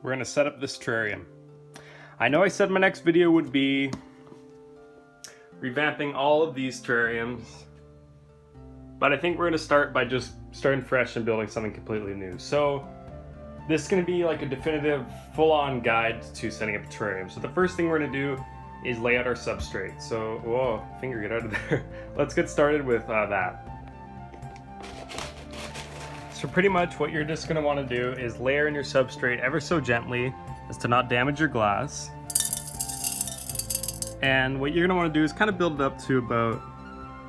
we're gonna set up this terrarium. I know I said my next video would be revamping all of these terrariums, but I think we're gonna start by just starting fresh and building something completely new. So this is gonna be like a definitive full-on guide to setting up a terrarium. So the first thing we're gonna do is lay out our substrate. So, whoa, finger, get out of there. Let's get started with that. So pretty much what you're just gonna wanna do is layer in your substrate ever so gently as to not damage your glass. And what you're gonna wanna do is kind of build it up to about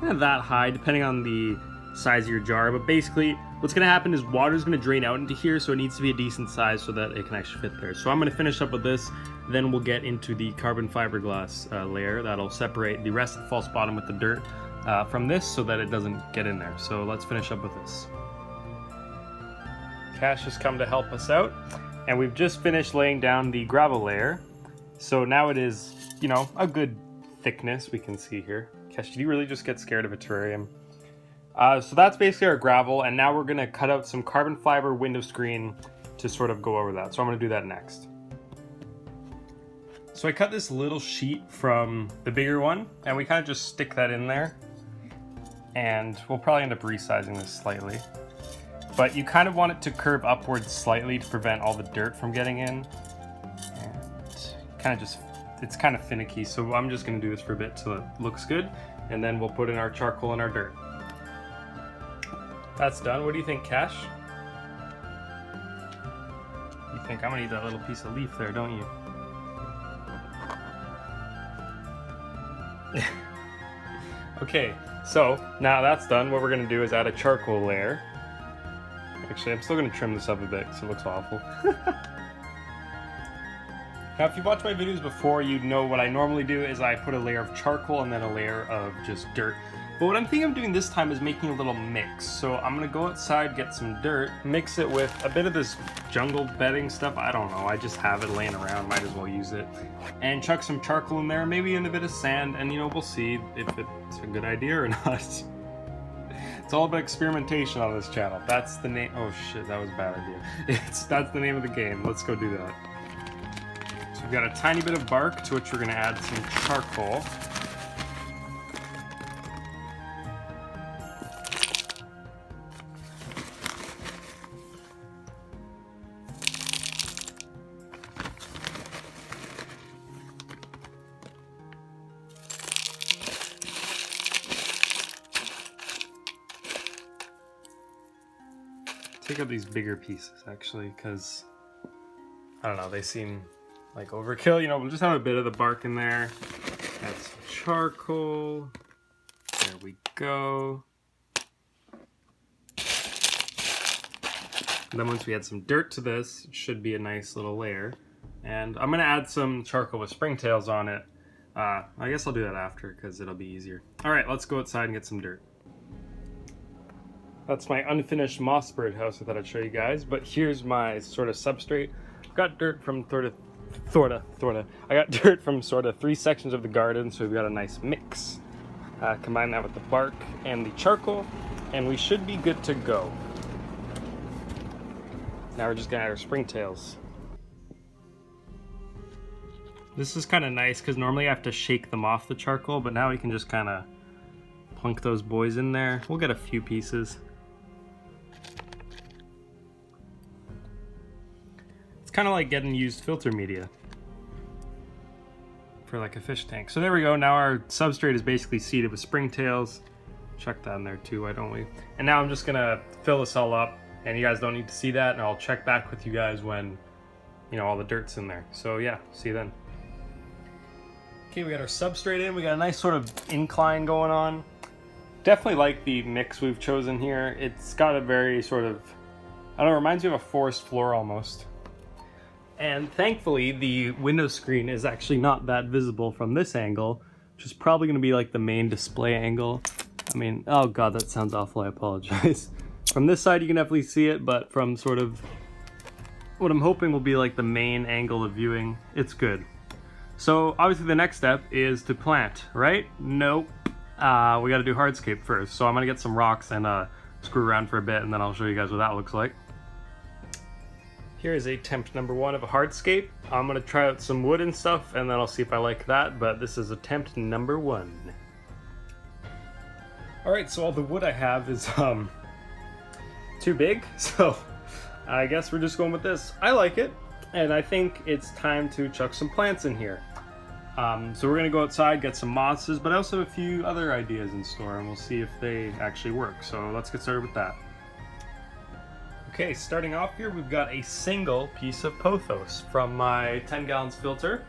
kind of that high, depending on the size of your jar. But basically, what's gonna happen is water's gonna drain out into here, so it needs to be a decent size so that it can actually fit there. So I'm gonna finish up with this, then we'll get into the carbon fiberglass layer that'll separate the rest of the false bottom with the dirt from this so that it doesn't get in there. So let's finish up with this. Cash has come to help us out, and we've just finished laying down the gravel layer. So now it is, you know, a good thickness we can see here. Cash, did you really just get scared of a terrarium? So that's basically our gravel, and now we're gonna cut out some carbon fiber window screen to sort of go over that. So I'm gonna do that next. So I cut this little sheet from the bigger one, and we kind of just stick that in there. And we'll probably end up resizing this slightly. But you kind of want it to curve upwards slightly to prevent all the dirt from getting in. And kind of just, it's kind of finicky, so I'm just gonna do this for a bit till it looks good, and then we'll put in our charcoal and our dirt. That's done. What do you think, Cash? You think I'm gonna eat that little piece of leaf there, don't you? Okay, so now that's done, what we're gonna do is add a charcoal layer. Actually, I'm still gonna trim this up a bit because it looks awful. Now, if you've watched my videos before, you'd know what I normally do is I put a layer of charcoal and then a layer of just dirt. But what I'm thinking of doing this time is making a little mix. So I'm gonna go outside, get some dirt, mix it with a bit of this jungle bedding stuff. I don't know, I just have it laying around, might as well use it. And chuck some charcoal in there, maybe in a bit of sand, and you know, we'll see if it's a good idea or not. It's all about experimentation on this channel. That's the name. Oh shit, that was a bad idea. That's the name of the game. Let's go do that. So we've got a tiny bit of bark to which we're gonna add some charcoal. Take up these bigger pieces actually, because I don't know, they seem like overkill. You know, we'll just have a bit of the bark in there. Add some charcoal. There we go. And then once we add some dirt to this, it should be a nice little layer. And I'm gonna add some charcoal with springtails on it. I guess I'll do that after because it'll be easier. All right, let's go outside and get some dirt. That's my unfinished moss bird house I thought I'd show you guys, but here's my sort of substrate. I've got dirt from I got dirt from sort of 3 sections of the garden, so we've got a nice mix. Combine that with the bark and the charcoal, and we should be good to go. Now we're just gonna add our springtails. This is kind of nice because normally I have to shake them off the charcoal, but now we can just kind of plunk those boys in there. We'll get a few pieces. It's kind of like getting used filter media for like a fish tank. So there we go. Now our substrate is basically seeded with springtails. Chuck that in there too, why don't we? And now I'm just gonna fill this all up, and you guys don't need to see that, and I'll check back with you guys when, you know, all the dirt's in there. So yeah, see you then. Okay, we got our substrate in. We got a nice sort of incline going on. Definitely like the mix we've chosen here. It's got a very sort of, I don't know, reminds me of a forest floor almost. And thankfully, the window screen is actually not that visible from this angle, which is probably going to be like the main display angle. I mean, oh god, that sounds awful, I apologize. From this side, you can definitely see it, but from sort of what I'm hoping will be like the main angle of viewing, it's good. So obviously the next step is to plant, right? Nope. We got to do hardscape first. So I'm going to get some rocks and screw around for a bit, and then I'll show you guys what that looks like. Here is attempt number 1 of a hardscape. I'm gonna try out some wood and stuff, and then I'll see if I like that, but this is attempt number 1. Alright, so all the wood I have is too big, so I guess we're just going with this. I like it, and I think it's time to chuck some plants in here. So we're gonna go outside, get some mosses, but I also have a few other ideas in store, and we'll see if they actually work. So let's get started with that. Okay, starting off here, we've got a single piece of Pothos from my 10 gallons filter.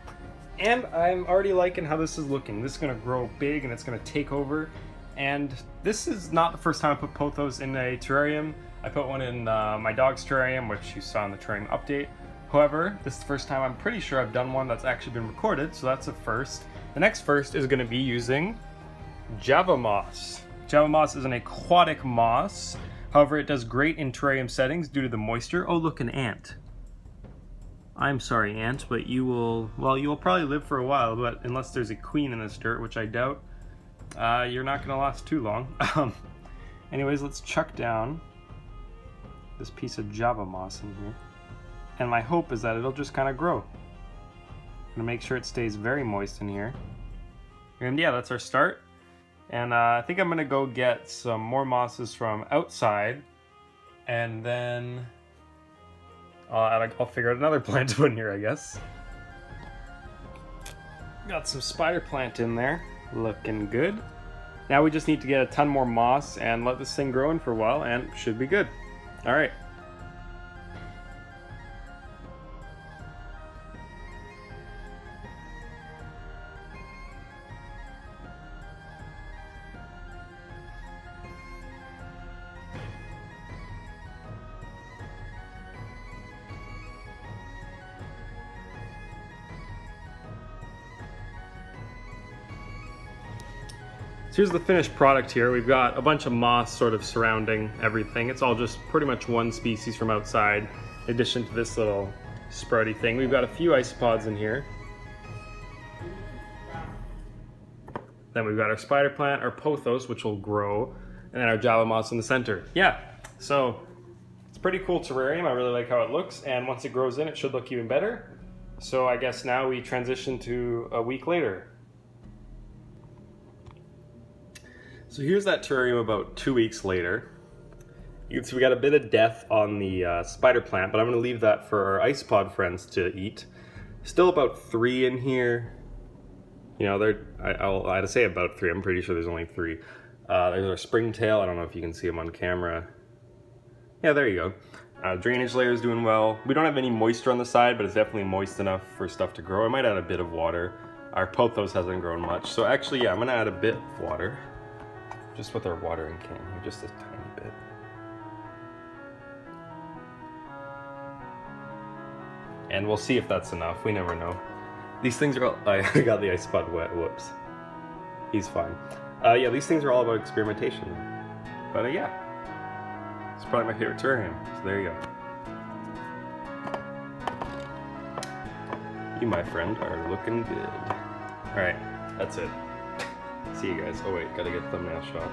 And I'm already liking how this is looking. This is gonna grow big and it's gonna take over. And this is not the first time I put Pothos in a terrarium. I put one in my dog's terrarium, which you saw in the terrarium update. However, this is the first time I'm pretty sure I've done one that's actually been recorded, so that's a first. The next first is gonna be using Java moss. Java moss is an aquatic moss. However, it does great in terrarium settings due to the moisture. Oh, look, an ant. I'm sorry, ant, but you will probably live for a while, but unless there's a queen in this dirt, which I doubt, you're not gonna last too long. Anyways, let's chuck down this piece of Java moss in here. And my hope is that it'll just kind of grow. I'm gonna make sure it stays very moist in here. And yeah, that's our start. And I think I'm gonna go get some more mosses from outside, and then I'll figure out another plant to put in here, I guess. Got some spider plant in there, looking good. Now we just need to get a ton more moss and let this thing grow in for a while, and it should be good. All right. So here's the finished product here. We've got a bunch of moss sort of surrounding everything. It's all just pretty much one species from outside, in addition to this little sprouty thing. We've got a few isopods in here. Then we've got our spider plant, our pothos, which will grow, and then our Java moss in the center. Yeah, so it's a pretty cool terrarium. I really like how it looks, and once it grows in, it should look even better. So I guess now we transition to a week later. So here's that terrarium about 2 weeks later. You can see we got a bit of death on the spider plant, but I'm gonna leave that for our isopod friends to eat. Still about 3 in here. You know, I had to say about 3, I'm pretty sure there's only 3. There's our springtail, I don't know if you can see them on camera. Yeah, there you go. Drainage layer is doing well. We don't have any moisture on the side, but it's definitely moist enough for stuff to grow. I might add a bit of water. Our pothos hasn't grown much, so actually, yeah, I'm gonna add a bit of water. Just with our watering can here, just a tiny bit. And we'll see if that's enough, we never know. These things are all, I got the isopod wet, whoops. He's fine. Yeah, these things are all about experimentation. But yeah, it's probably my favorite terrarium, so there you go. You, my friend, are looking good. All right, that's it. See you guys. Oh wait, gotta get the thumbnail shot.